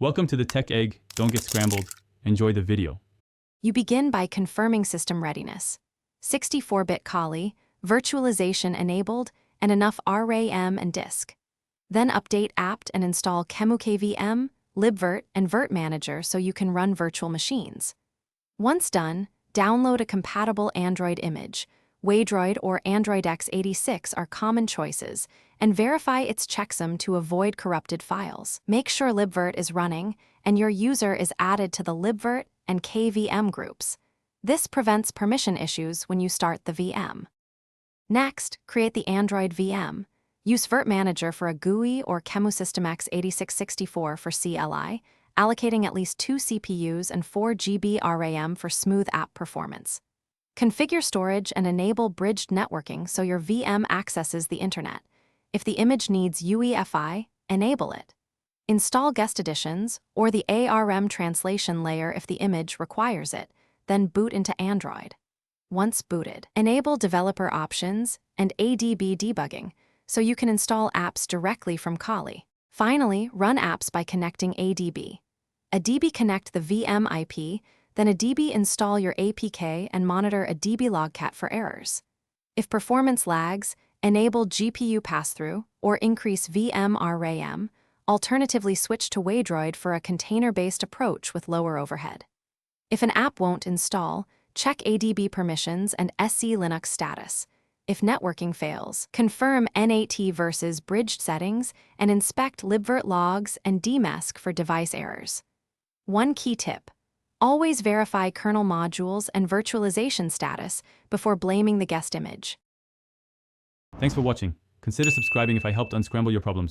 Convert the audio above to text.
Welcome to the Tech Egg. Don't get scrambled. Enjoy the video. You begin by confirming system readiness. 64-bit Kali, virtualization enabled, and enough RAM and disk. Then update apt and install KVM, libvirt, and virt manager so you can run virtual machines. Once done, download a compatible Android image. Waydroid or Android x86 are common choices, and verify its checksum to avoid corrupted files. Make sure libvirt is running and your user is added to the libvirt and KVM groups. This prevents permission issues when you start the VM. Next, create the Android VM. Use virt manager for a GUI or Chemusystem x86-64 for CLI, allocating at least 2 CPUs and 4 GB RAM for smooth app performance. Configure storage and enable bridged networking so your VM accesses the internet. If the image needs UEFI, enable it. Install guest editions or the ARM translation layer if the image requires it, then boot into Android. Once booted, enable developer options and ADB debugging so you can install apps directly from Kali. Finally, run apps by connecting ADB. A DB connect the VM IP, then a DB install your APK and monitor a DB logcat for errors. If performance lags, enable GPU pass-through or increase VM RAM, alternatively switch to Waydroid for a container-based approach with lower overhead. If an app won't install, check ADB permissions and SE Linux status. If networking fails, confirm NAT versus bridged settings and inspect libvirt logs and dmask for device errors. One key tip: always verify kernel modules and virtualization status before blaming the guest image. Thanks for watching. Consider subscribing if I helped unscramble your problems.